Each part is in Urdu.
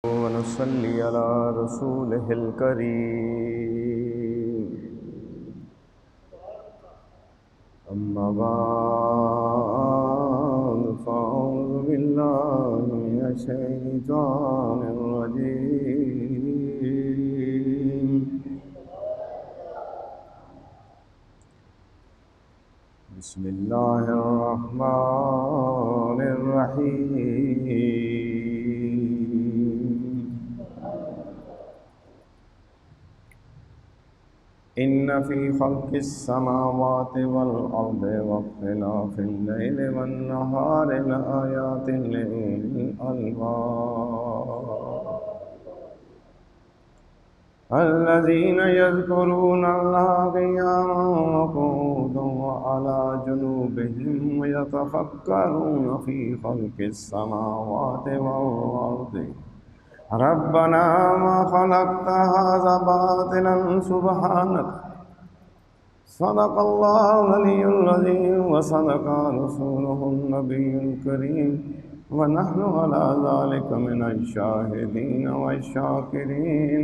ونصلي على رسوله الكريم أما بعد فأعوذ بالله من الشيطان الرجيم بسم الله الرحمن الرحيم إن في خلق السماوات والأرض واختلاف الليل والنهار لآيات لأولي الألباب الذين يذكرون الله قياما وقعودا وعلى جنوبهم ويتفكرون في خلق السماوات والأرض ربنا ما خلقت هذا باطلا سبحانك صدق الله العلي العظيم وصدق رسوله النبي الكريم ونحن على ذلك من الشاهدين والشاكرين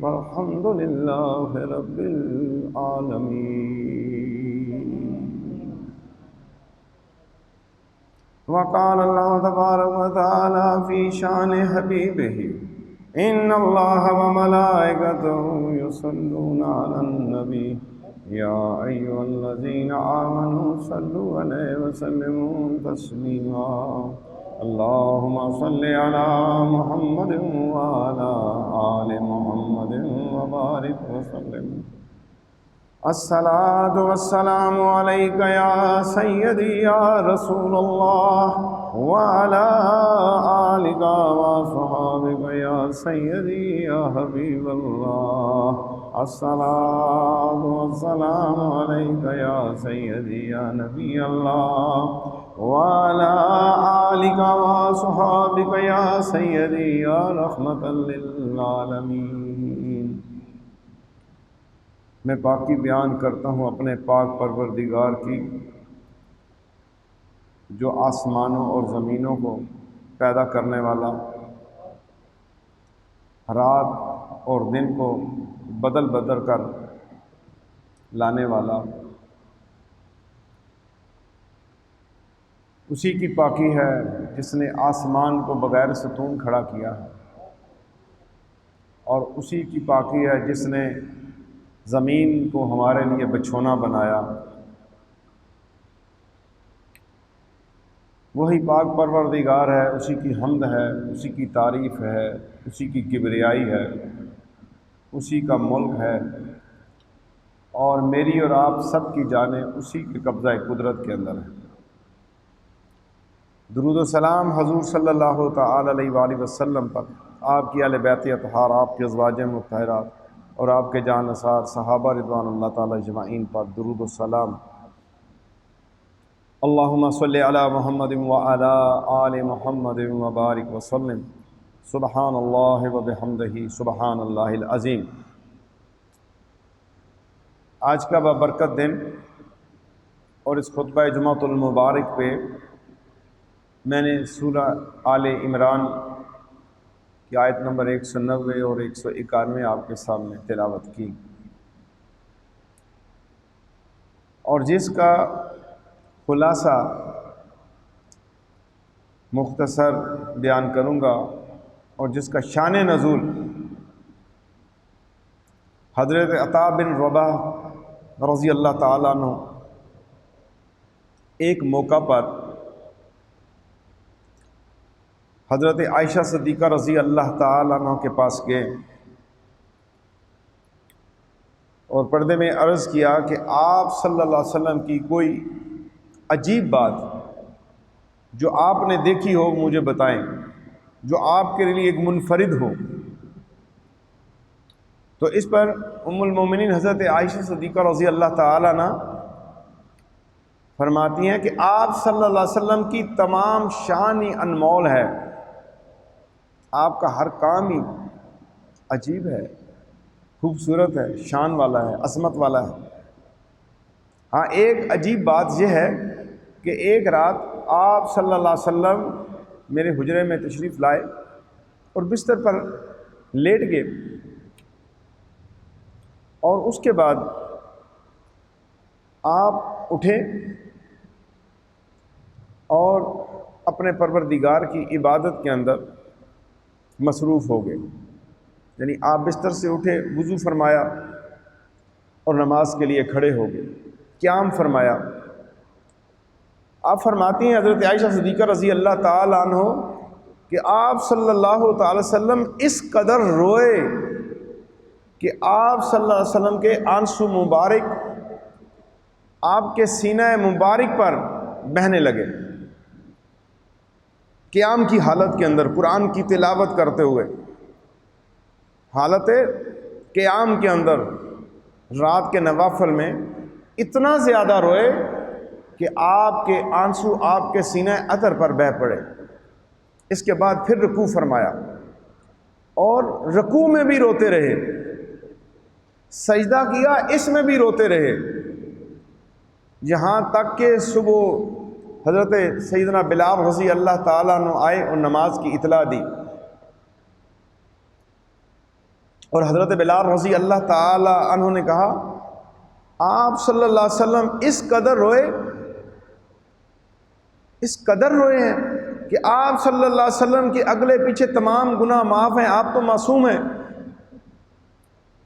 والحمد لله رب العالمين. وقال الله تبارك وتعالى في شان حبيبه إن الله وملائكته يصلون على النبي يا أيها الذين آمنوا صلوا عليه وسلموا تسليما اللهم صل على محمد وعلى آل محمد وبارك وسلم. الصلاة والسلام عليك يا سيدي يا رسول الله وعلى آلك وصحابك يا سيدي يا حبيب الله. الصلاة والسلام عليك يا سيدي يا نبي الله وعلى آلك وصحابك يا سيدي يا رحمة للعالمين. میں پاکی بیان کرتا ہوں اپنے پاک پروردگار کی جو آسمانوں اور زمینوں کو پیدا کرنے والا، رات اور دن کو بدل بدل کر لانے والا، اسی کی پاکی ہے جس نے آسمان کو بغیر ستون کھڑا کیا ہے، اور اسی کی پاکی ہے جس نے زمین کو ہمارے لیے بچھونا بنایا. وہی پاک پروردگار ہے، اسی کی حمد ہے، اسی کی تعریف ہے، اسی کی کبریائی ہے، اسی کا ملک ہے، اور میری اور آپ سب کی جانیں اسی کے قبضہ قدرت کے اندر ہے. درود و سلام حضور صلی اللہ تعالی علیہ وآلہ وسلم پر، آپ کی اہل بیت اطہار، آپ کے ازواج مطہرات اور آپ کے جان نثار صحابہ رضوان اللہ تعالی اجمعین پر درود و سلام. اللہم صلی علی محمد وعلی آل محمد وبارک وسلم. سبحان اللہ وبحمدہ سبحان اللہ العظیم. آج کا بابرکت دن اور اس خطبہ جمعۃ المبارک پہ میں نے سورہ آل عمران کی آیت نمبر 190 اور 191 آپ کے سامنے تلاوت کی، اور جس کا خلاصہ مختصر بیان کروں گا، اور جس کا شان نزول حضرت عطا بن رباح رضی اللہ تعالیٰ عنہ ایک موقع پر حضرت عائشہ صدیقہ رضی اللہ تعالیٰ عنہ کے پاس گئے اور پردے میں عرض کیا کہ آپ صلی اللہ علیہ وسلم کی کوئی عجیب بات جو آپ نے دیکھی ہو مجھے بتائیں، جو آپ کے لیے ایک منفرد ہو. تو اس پر ام المومنین حضرت عائشہ صدیقہ رضی اللہ تعالیٰ عنہ فرماتی ہیں کہ آپ صلی اللہ علیہ وسلم کی تمام شان ہی انمول ہے، آپ کا ہر کام ہی عجیب ہے، خوبصورت ہے، شان والا ہے، عظمت والا ہے. ہاں، ایک عجیب بات یہ ہے کہ ایک رات آپ صلی اللہ علیہ وسلم میرے حجرے میں تشریف لائے اور بستر پر لیٹ گئے، اور اس کے بعد آپ اٹھے اور اپنے پروردگار کی عبادت کے اندر مصروف ہو گئے۔ یعنی آپ بستر سے اٹھے، وضو فرمایا اور نماز کے لیے کھڑے ہو گئے، قیام فرمایا۔ آپ فرماتی ہیں حضرت عائشہ صدیقہ رضی اللہ تعالی عنہ کہ آپ صلی اللہ تعالی وسلم اس قدر روئے کہ آپ صلی اللہ علیہ وسلم کے آنسو مبارک آپ کے سینہ مبارک پر بہنے لگے، قیام کی حالت کے اندر قرآن کی تلاوت کرتے ہوئے، حالت قیام کے اندر رات کے نوافل میں اتنا زیادہ روئے کہ آپ کے آنسو آپ کے سینہ اثر پر بہہ پڑے۔ اس کے بعد پھر رکوع فرمایا اور رکوع میں بھی روتے رہے، سجدہ کیا اس میں بھی روتے رہے، یہاں تک کہ صبح حضرت سیدنا بلال رضی اللہ تعالیٰ عنہ آئے اور نماز کی اطلاع دی، اور حضرت بلال رضی اللہ تعالیٰ عنہ نے کہا آپ صلی اللہ علیہ وسلم اس قدر روئے ہیں کہ آپ صلی اللہ علیہ وسلم کے اگلے پیچھے تمام گناہ معاف ہیں، آپ تو معصوم ہیں۔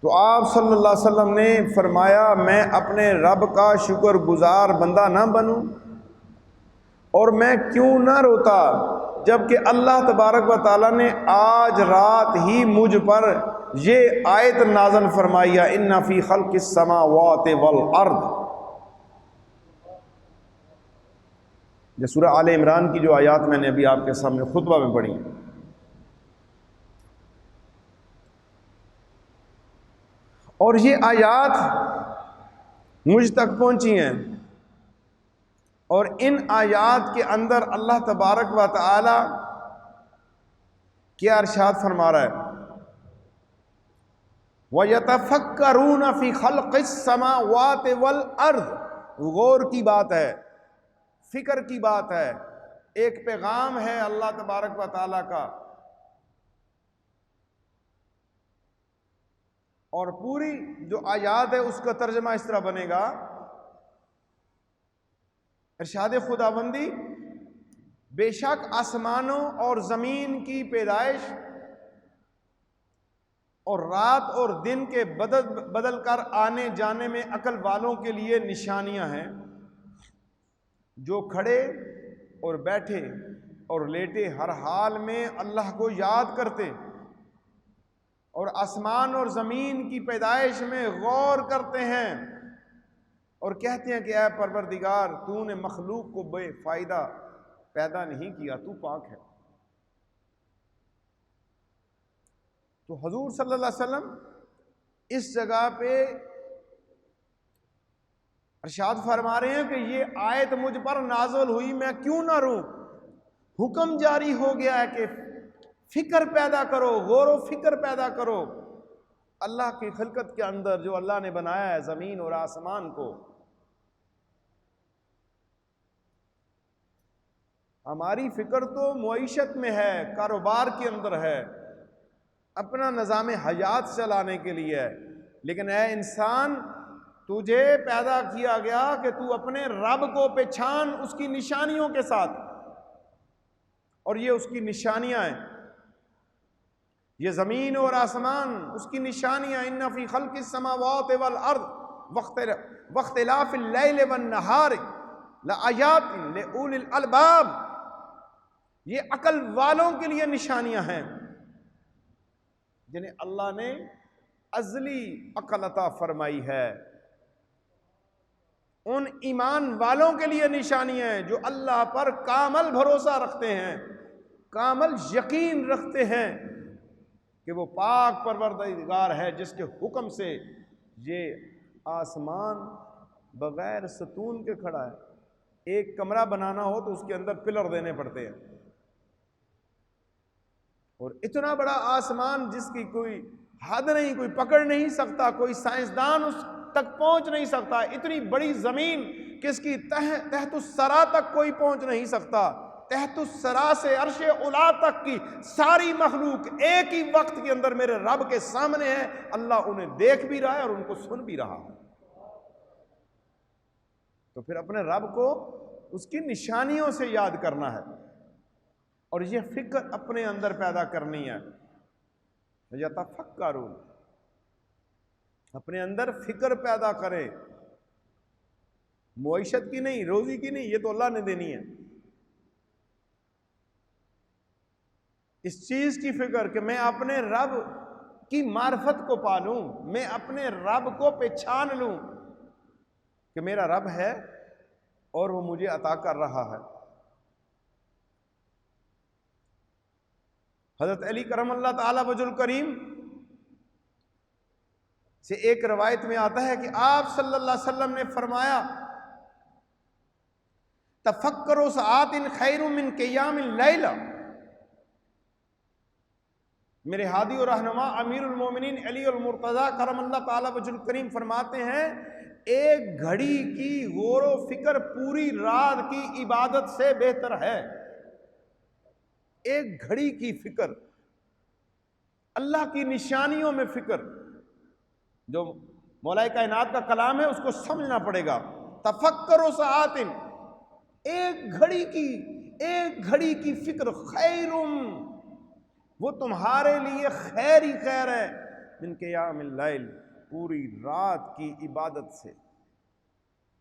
تو آپ صلی اللہ علیہ وسلم نے فرمایا میں اپنے رب کا شکر گزار بندہ نہ بنوں، اور میں کیوں نہ روتا جبکہ اللہ تبارک و تعالیٰ نے آج رات ہی مجھ پر یہ آیت نازل فرمائی ہے ان فی خلق السماوات والارض، یہ سورہ آل عمران کی جو آیات میں نے ابھی آپ کے سامنے خطبہ میں پڑھی ہیں۔ اور یہ آیات مجھ تک پہنچی ہیں، اور ان آیات کے اندر اللہ تبارک و تعالی کیا ارشاد فرما رہا ہے، وَيَتَفَكَّرُونَ فِي خَلْقِ السَّمَاوَاتِ وَالْأَرْضِ، غور کی بات ہے، فکر کی بات ہے، ایک پیغام ہے اللہ تبارک و تعالی کا، اور پوری جو آیات ہے اس کا ترجمہ اس طرح بنے گا، ارشاد خداوندی بے شک آسمانوں اور زمین کی پیدائش اور رات اور دن کے بدل کر آنے جانے میں عقل والوں کے لیے نشانیاں ہیں، جو کھڑے اور بیٹھے اور لیٹے ہر حال میں اللہ کو یاد کرتے اور آسمان اور زمین کی پیدائش میں غور کرتے ہیں اور کہتے ہیں کہ اے پروردگار تو نے مخلوق کو بے فائدہ پیدا نہیں کیا، تو پاک ہے۔ تو حضور صلی اللہ علیہ وسلم اس جگہ پہ ارشاد فرما رہے ہیں کہ یہ آیت مجھ پر نازل ہوئی، میں کیوں نہ روں، حکم جاری ہو گیا ہے کہ فکر پیدا کرو، غور و فکر پیدا کرو اللہ کی خلقت کے اندر جو اللہ نے بنایا ہے زمین اور آسمان کو۔ ہماری فکر تو معیشت میں ہے، کاروبار کے اندر ہے، اپنا نظام حیات چلانے کے لیے ہے، لیکن اے انسان تجھے پیدا کیا گیا کہ تو اپنے رب کو پہچان اس کی نشانیوں کے ساتھ، اور یہ اس کی نشانیاں ہیں، یہ زمین اور آسمان اس کی نشانیاں، ان فی خلق السماوات والارض واختلاف اللیل والنہار لآیات لأولی الالباب، یہ عقل والوں کے لیے نشانیاں ہیں جنہیں اللہ نے ازلی عقل عطا فرمائی ہے، ان ایمان والوں کے لیے نشانیاں ہیں جو اللہ پر کامل بھروسہ رکھتے ہیں، کامل یقین رکھتے ہیں کہ وہ پاک پروردگار ہے جس کے حکم سے یہ آسمان بغیر ستون کے کھڑا ہے۔ ایک کمرہ بنانا ہو تو اس کے اندر پلر دینے پڑتے ہیں، اور اتنا بڑا آسمان جس کی کوئی حد نہیں، کوئی پکڑ نہیں سکتا، کوئی سائنسدان اس تک پہنچ نہیں سکتا، اتنی بڑی زمین کہ اس کی تحت الثری تک کوئی پہنچ نہیں سکتا، تحت الثری سے عرش اولا تک کی ساری مخلوق ایک ہی وقت کے اندر میرے رب کے سامنے ہے، اللہ انہیں دیکھ بھی رہا ہے اور ان کو سن بھی رہا ہے۔ تو پھر اپنے رب کو اس کی نشانیوں سے یاد کرنا ہے اور یہ فکر اپنے اندر پیدا کرنی ہے۔ یتفکرون، اپنے اندر فکر پیدا کرے، معیشت کی نہیں، روزی کی نہیں، یہ تو اللہ نے دینی ہے، اس چیز کی فکر کہ میں اپنے رب کی معرفت کو پالوں، میں اپنے رب کو پہچان لوں کہ میرا رب ہے اور وہ مجھے عطا کر رہا ہے۔ حضرت علی کرم اللہ تعالی وجہ الکریم سے ایک روایت میں آتا ہے کہ آپ صلی اللہ علیہ وسلم نے فرمایا تفکروا ساعات خیر من قیام اللیل۔ میرے ہادی اور رہنما امیر المومنین علی المرتضی کرم اللہ تعالی وجہ الکریم فرماتے ہیں ایک گھڑی کی غور و فکر پوری رات کی عبادت سے بہتر ہے۔ ایک گھڑی کی فکر، اللہ کی نشانیوں میں فکر، جو مولا کائنات کا کلام ہے اس کو سمجھنا پڑے گا۔ تفکروا ساعات، ایک گھڑی کی فکر، خیرم، وہ تمہارے لیے خیر ہی خیر ہے، من قیام اللیل، پوری رات کی عبادت سے۔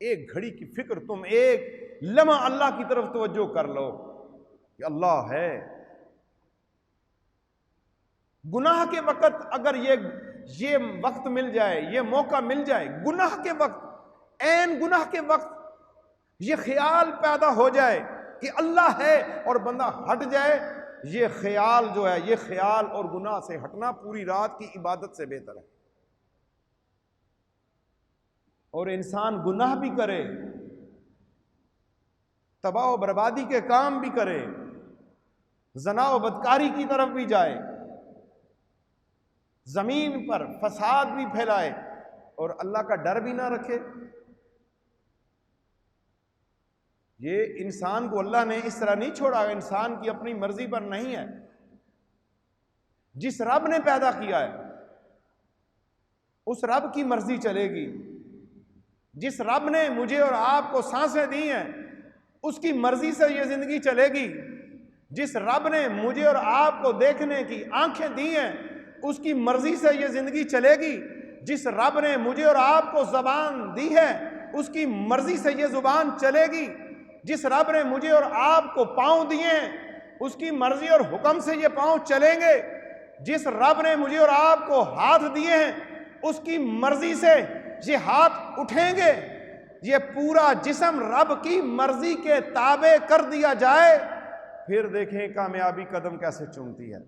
ایک گھڑی کی فکر، تم ایک لمحہ اللہ کی طرف توجہ کر لو کہ اللہ ہے۔ گناہ کے وقت اگر یہ وقت مل جائے، یہ موقع مل جائے، گناہ کے وقت، عین گناہ کے وقت یہ خیال پیدا ہو جائے کہ اللہ ہے اور بندہ ہٹ جائے، یہ خیال جو ہے، یہ خیال اور گناہ سے ہٹنا پوری رات کی عبادت سے بہتر ہے۔ اور انسان گناہ بھی کرے، تباہ و بربادی کے کام بھی کرے، زنا و بدکاری کی طرف بھی جائے، زمین پر فساد بھی پھیلائے اور اللہ کا ڈر بھی نہ رکھے، یہ انسان کو اللہ نے اس طرح نہیں چھوڑا، انسان کی اپنی مرضی پر نہیں ہے۔ جس رب نے پیدا کیا ہے اس رب کی مرضی چلے گی، جس رب نے مجھے اور آپ کو سانسیں دی ہیں اس کی مرضی سے یہ زندگی چلے گی، جس رب نے مجھے اور آپ کو دیکھنے کی آنکھیں دی ہیں اس کی مرضی سے یہ زندگی چلے گی، جس رب نے مجھے اور آپ کو زبان دی ہے اس کی مرضی سے یہ زبان چلے گی، جس رب نے مجھے اور آپ کو پاؤں دیے ہیں اس کی مرضی اور حکم سے یہ پاؤں چلیں گے، جس رب نے مجھے اور آپ کو ہاتھ دیے ہیں اس کی مرضی سے یہ ہاتھ اٹھیں گے۔ یہ پورا جسم رب کی مرضی کے تابع کر دیا جائے، پھر دیکھیں کامیابی قدم کیسے چومتی ہے۔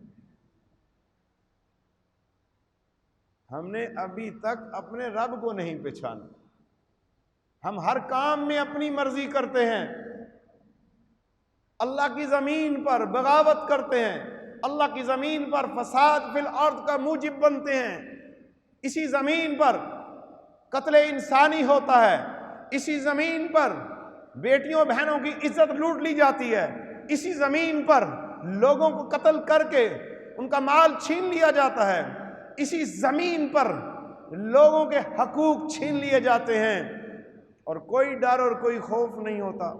ہم نے ابھی تک اپنے رب کو نہیں پہچانا، ہم ہر کام میں اپنی مرضی کرتے ہیں، اللہ کی زمین پر بغاوت کرتے ہیں، اللہ کی زمین پر فساد فی الارض کا موجب بنتے ہیں، اسی زمین پر قتل انسانی ہوتا ہے، اسی زمین پر بیٹیوں بہنوں کی عزت لوٹ لی جاتی ہے، اسی زمین پر لوگوں کو قتل کر کے ان کا مال چھین لیا جاتا ہے، اسی زمین پر لوگوں کے حقوق چھین لیے جاتے ہیں اور کوئی ڈر اور کوئی خوف نہیں ہوتا۔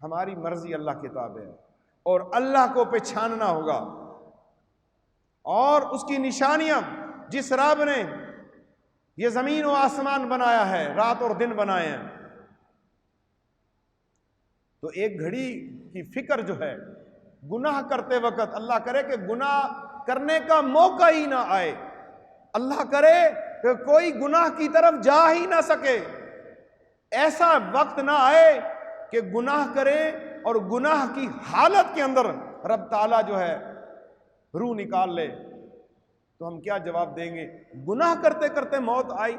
ہماری مرضی اللہ کے تابع ہے اور اللہ کو پہچاننا ہوگا، اور اس کی نشانیاں، جس رب نے یہ زمین و آسمان بنایا ہے، رات اور دن بنائے ہیں، تو ایک گھڑی کی فکر جو ہے گناہ کرتے وقت، اللہ کرے کہ گناہ کرنے کا موقع ہی نہ آئے، اللہ کرے کہ کوئی گناہ کی طرف جا ہی نہ سکے، ایسا وقت نہ آئے کہ گناہ کرے اور گناہ کی حالت کے اندر رب تعالیٰ جو ہے روح نکال لے، تو ہم کیا جواب دیں گے؟ گناہ کرتے کرتے موت آئی،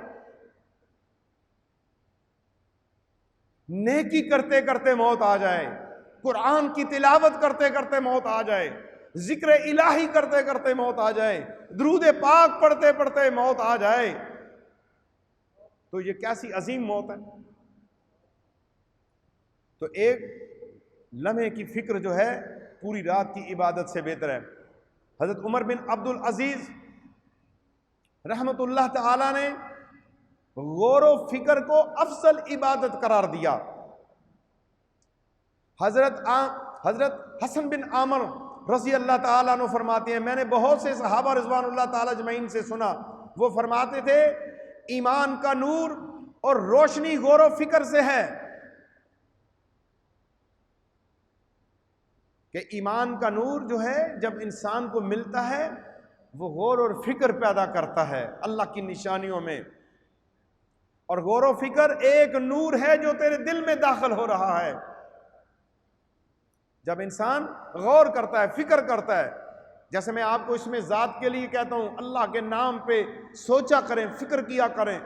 نیکی کرتے کرتے موت آ جائے، قرآن کی تلاوت کرتے کرتے موت آ جائے، ذکر الہی کرتے کرتے موت آ جائے، درود پاک پڑھتے پڑھتے موت آ جائے، تو یہ کیسی عظیم موت ہے۔ تو ایک لمحے کی فکر جو ہے پوری رات کی عبادت سے بہتر ہے۔ حضرت عمر بن عبد العزیز رحمت اللہ تعالی نے غور و فکر کو افضل عبادت قرار دیا۔ حضرت حسن بن عامر رضی اللہ تعالیٰ عنہ فرماتے ہیں، میں نے بہت سے صحابہ رضوان اللہ تعالیٰ اجمعین سے سنا، وہ فرماتے تھے ایمان کا نور اور روشنی غور و فکر سے ہے، کہ ایمان کا نور جو ہے جب انسان کو ملتا ہے وہ غور اور فکر پیدا کرتا ہے اللہ کی نشانیوں میں، اور غور و فکر ایک نور ہے جو تیرے دل میں داخل ہو رہا ہے۔ جب انسان غور کرتا ہے، فکر کرتا ہے، جیسے میں آپ کو اس میں ذات کے لیے کہتا ہوں، اللہ کے نام پہ سوچا کریں، فکر کیا کریں،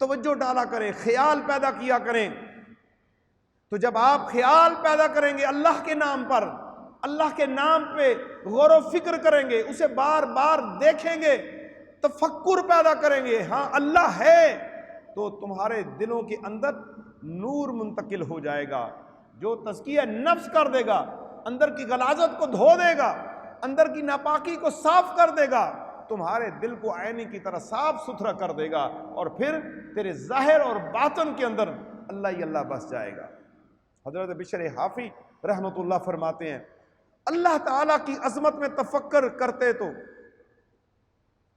توجہ ڈالا کریں، خیال پیدا کیا کریں، تو جب آپ خیال پیدا کریں گے اللہ کے نام پر، اللہ کے نام پہ غور و فکر کریں گے، اسے بار بار دیکھیں گے، تفکر پیدا کریں گے، ہاں اللہ ہے، تو تمہارے دلوں کے اندر نور منتقل ہو جائے گا جو تزکیہ نفس کر دے گا، اندر کی غلاظت کو دھو دے گا، اندر کی ناپاکی کو صاف کر دے گا، تمہارے دل کو آئینے کی طرح صاف ستھرا کر دے گا، اور پھر تیرے ظاہر اور باطن کے اندر اللہ ہی اللہ بس جائے گا۔ حضرت بشر حافی رحمت اللہ فرماتے ہیں، اللہ تعالیٰ کی عظمت میں تفکر کرتے تو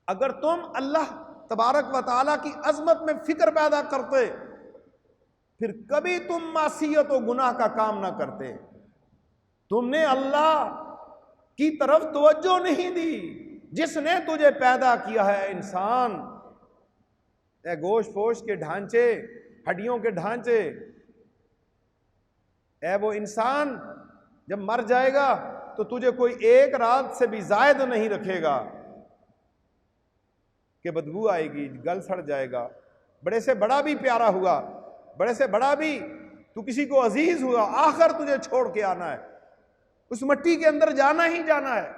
اگر تم اللہ تبارک و تعالیٰ کی عظمت میں فکر پیدا کرتے پھر کبھی تم معصیت و گناہ کا کام نہ کرتے۔ تم نے اللہ کی طرف توجہ نہیں دی، جس نے تجھے پیدا کیا ہے انسان، اے گوشت پوشت کے ڈھانچے، ہڈیوں کے ڈھانچے، اے وہ انسان جب مر جائے گا تو تجھے کوئی ایک رات سے بھی زائد نہیں رکھے گا کہ بدبو آئے گی، گل سڑ جائے گا، بڑے سے بڑا بھی پیارا ہوا، بڑے سے بڑا بھی تو کسی کو عزیز ہوا، آخر تجھے چھوڑ کے آنا ہے، اس مٹی کے اندر جانا ہی جانا ہے،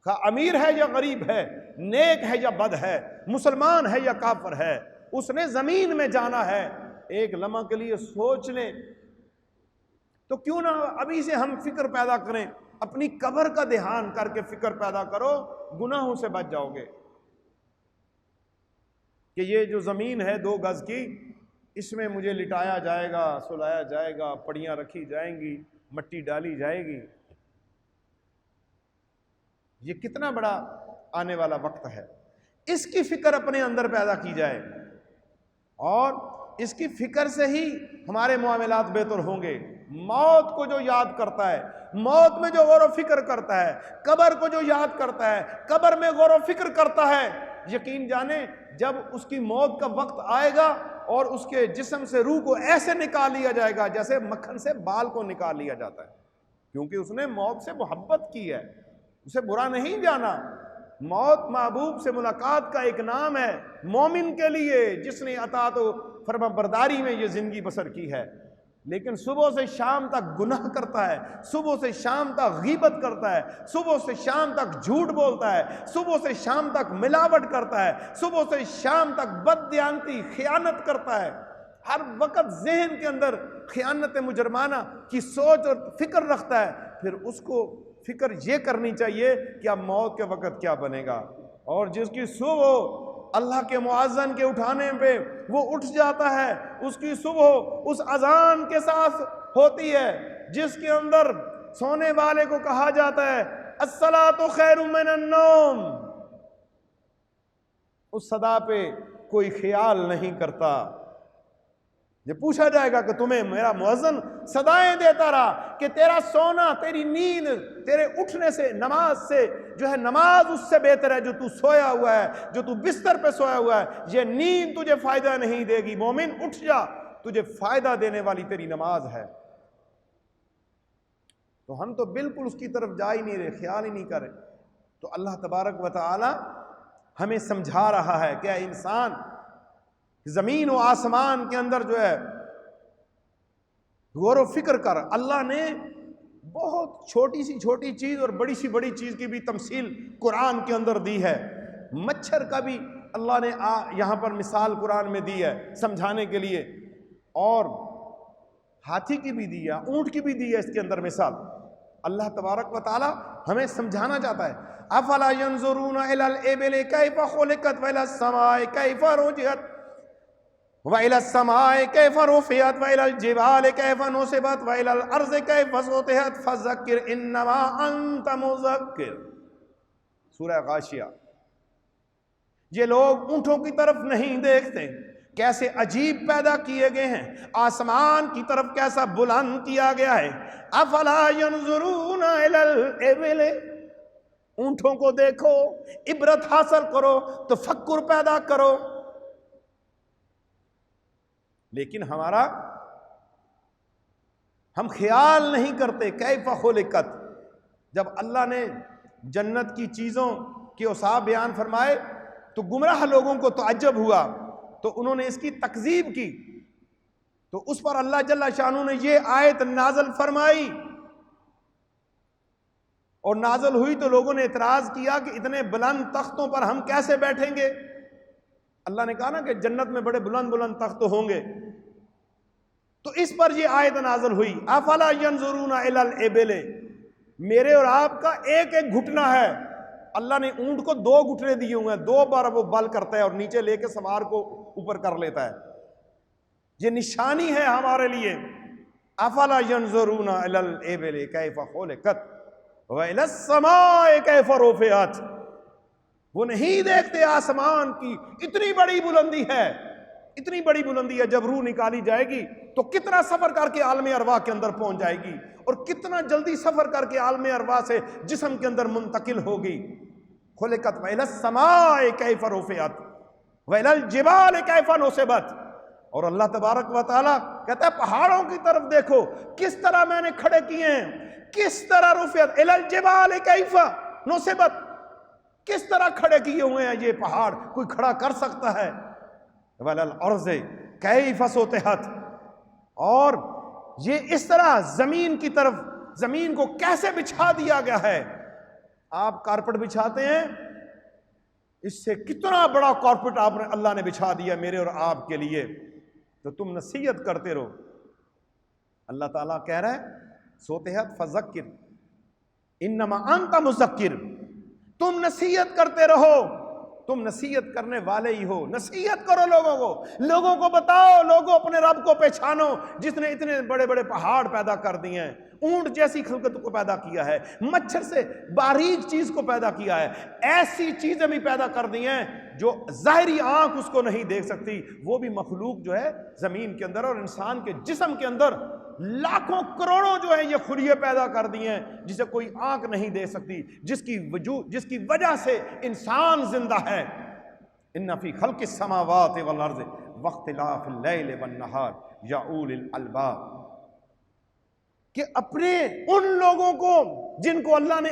خواہ امیر ہے یا غریب ہے، نیک ہے یا بد ہے، مسلمان ہے یا کافر ہے، اس نے زمین میں جانا ہے۔ ایک لمحہ کے لیے سوچ لیں تو کیوں نہ ابھی سے ہم فکر پیدا کریں، اپنی قبر کا دھیان کر کے فکر پیدا کرو، گناہوں سے بچ جاؤ گے، کہ یہ جو زمین ہے 2 گز کی، اس میں مجھے لٹایا جائے گا، سلایا جائے گا، پڑیاں رکھی جائیں گی، مٹی ڈالی جائے گی، یہ کتنا بڑا آنے والا وقت ہے۔ اس کی فکر اپنے اندر پیدا کی جائے، اور اس کی فکر سے ہی ہمارے معاملات بہتر ہوں گے۔ موت کو جو یاد کرتا ہے، موت میں جو غور و فکر کرتا ہے، قبر کو جو یاد کرتا ہے، قبر میں غور و فکر کرتا ہے، یقین جانے جب اس کی موت کا وقت آئے گا اور اس کے جسم سے روح کو ایسے نکال لیا جائے گا جیسے مکھن سے بال کو نکال لیا جاتا ہے، کیونکہ اس نے موت سے محبت کی ہے، اسے برا نہیں جانا۔ موت محبوب سے ملاقات کا ایک نام ہے مومن کے لیے، جس نے اطاعت و فرما برداری میں یہ زندگی بسر کی ہے، لیکن صبح سے شام تک گناہ کرتا ہے، صبح سے شام تک غیبت کرتا ہے، صبح سے شام تک جھوٹ بولتا ہے، صبح سے شام تک ملاوٹ کرتا ہے، صبح سے شام تک بددیانتی خیانت کرتا ہے، ہر وقت ذہن کے اندر خیانت مجرمانہ کی سوچ اور فکر رکھتا ہے، پھر اس کو فکر یہ کرنی چاہیے کہ اب موت کے وقت کیا بنے گا۔ اور جس کی صبح اللہ کے مؤذن کے اٹھانے پہ وہ اٹھ جاتا ہے، اس کی صبح اس اذان کے ساتھ ہوتی ہے جس کے اندر سونے والے کو کہا جاتا ہے الصلاۃ خیر من النوم، اس صدا پہ کوئی خیال نہیں کرتا۔ یہ پوچھا جائے گا کہ تمہیں میرا مؤذن صدائیں دیتا رہا کہ تیرا سونا، تیری نیند، تیرے اٹھنے سے، نماز سے جو ہے، نماز اس سے بہتر ہے جو تو سویا ہوا ہے، جو تو بستر پہ سویا ہوا ہے، یہ نیند تجھے فائدہ نہیں دے گی، مومن اٹھ جا، تجھے فائدہ دینے والی تیری نماز ہے۔ تو ہم تو بالکل اس کی طرف جا ہی نہیں رہے، خیال ہی نہیں کر رہے۔ تو اللہ تبارک و تعالی ہمیں سمجھا رہا ہے کہ اے انسان، زمین و آسمان کے اندر جو ہے غور و فکر کر۔ اللہ نے بہت چھوٹی سی چھوٹی چیز اور بڑی سی بڑی چیز کی بھی تمثیل قرآن کے اندر دی ہے۔ مچھر کا بھی اللہ نے یہاں پر مثال قرآن میں دی ہے سمجھانے کے لیے، اور ہاتھی کی بھی دی ہے، اونٹ کی بھی دی ہے اس کے اندر مثال۔ اللہ تبارک و تعالی ہمیں سمجھانا چاہتا ہے، افلا ينظرون الى الابل كيف خلقت والى السماء كيف رفعت والى السماء كيف رفعت والى الجبال كيف نصبت والى الارض كيف سطحت فذكر انما انت مذکر۔ سورہ غاشیہ۔ یہ لوگ اونٹوں کی طرف نہیں دیکھتے، کیسے عجیب پیدا کیے گئے ہیں، آسمان کی طرف کیسا بلند کیا گیا ہے۔ افلا ينظرون الى الابل، اونٹوں کو دیکھو، عبرت حاصل کرو، تفکر پیدا کرو۔ لیکن ہم خیال نہیں کرتے کیف خلقت۔ جب اللہ نے جنت کی چیزوں کے اوصاف بیان فرمائے تو گمراہ لوگوں کو تعجب ہوا، تو انہوں نے اس کی تکذیب کی، تو اس پر اللہ جل شانہ نے یہ آیت نازل فرمائی، اور نازل ہوئی تو لوگوں نے اعتراض کیا کہ اتنے بلند تختوں پر ہم کیسے بیٹھیں گے؟ اللہ نے کہا نا کہ جنت میں بڑے بلند بلند تخت ہوں گے، تو اس پر یہ آیت نازل ہوئی، افلا ينظرون الى الابل۔ میرے اور آپ کا ایک ایک گھٹنا ہے، اللہ نے اونٹ کو 2 گھٹنے دیے ہوئے ہیں، 2 بار وہ بل کرتا ہے اور نیچے لے کے سوار کو اوپر کر لیتا ہے۔ یہ نشانی ہے ہمارے لیے۔ افلا ينظرون الى الابل كيف خلقت وَإِلَى السَّمَاءِ كَيْفَ رُفِعَتْ۔ وہ نہیں دیکھتے آسمان کی اتنی بڑی بلندی ہے، اتنی بڑی بلندی ہے، جب روح نکالی جائے گی تو کتنا سفر کر کے عالم ارواح کے اندر پہنچ جائے گی، اور کتنا جلدی سفر کر کے عالم ارواح سے جسم کے اندر منتقل ہوگی۔ خلقت وَإِلَى السَّمَاءِ كَيْفَ رُفِعَتْ وَإِلَى الْجِبَالِ كَيْفَ نُصِبَتْ۔ اور اللہ تبارک و تعالیٰ کہتا ہے پہاڑوں کی طرف دیکھو کس طرح میں نے کھڑے کیے ہیں، کس طرح رفعت الى الجبال کیف نصبت، کس طرح کھڑے کیے ہوئے ہیں یہ پہاڑ، کوئی کھڑا کر سکتا ہے؟ وعلی الارض کیف سطحت، اور یہ اس طرح زمین کی طرف، زمین کو کیسے بچھا دیا گیا ہے۔ آپ کارپٹ بچھاتے ہیں، اس سے کتنا بڑا کارپٹ اللہ نے بچھا دیا میرے اور آپ کے لیے، تو تم نصیحت کرتے رہو۔ اللہ تعالیٰ کہہ رہا ہے سوتحت فذکر انما انت مذکر، تم نصیحت کرتے رہو، تم نصیحت کرنے والے ہی ہو، نصیحت کرو لوگوں کو بتاؤ، لوگوں اپنے رب کو پہچانو جس نے اتنے بڑے بڑے پہاڑ پیدا کر دیے ہیں، اونٹ جیسی خلقت کو پیدا کیا ہے، مچھر سے باریک چیز کو پیدا کیا ہے، ایسی چیزیں بھی پیدا کر دی ہیں جو ظاہری آنکھ اس کو نہیں دیکھ سکتی، وہ بھی مخلوق جو ہے زمین کے اندر اور انسان کے جسم کے اندر لاکھوں کروڑوں جو ہے یہ خلیے پیدا کر دی ہیں جسے کوئی آنکھ نہیں دے سکتی، جس کی وجہ سے انسان زندہ ہے۔ ان فی خلق السماوات والارض واختلاف اللیل والنہار یا اولی الالباب، کہ اپنے ان لوگوں کو جن کو اللہ نے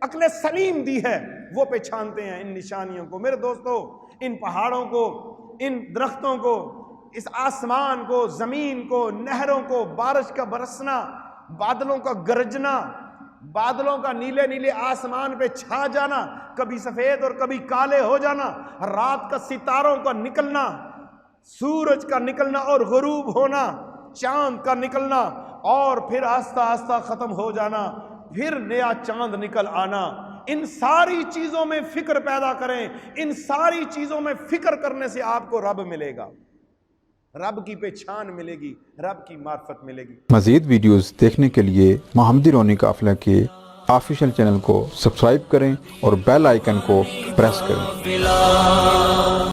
عقل سلیم دی ہے وہ پہچانتے ہیں ان نشانیوں کو۔ میرے دوستو، ان پہاڑوں کو، ان درختوں کو، اس آسمان کو، زمین کو، نہروں کو، بارش کا برسنا، بادلوں کا گرجنا، بادلوں کا نیلے نیلے آسمان پہ چھا جانا، کبھی سفید اور کبھی کالے ہو جانا، رات کا ستاروں کا نکلنا، سورج کا نکلنا اور غروب ہونا، چاند کا نکلنا اور پھر آہستہ آہستہ ختم ہو جانا، پھر نیا چاند نکل آنا، ان ساری چیزوں میں فکر پیدا کریں، ان ساری چیزوں میں فکر کرنے سے آپ کو رب ملے گا، رب کی پہچان ملے گی، رب کی معرفت ملے گی۔ مزید ویڈیوز دیکھنے کے لیے محمدی رونی قافلہ کے آفیشیل چینل کو سبسکرائب کریں اور بیل آئیکن کو پریس کریں۔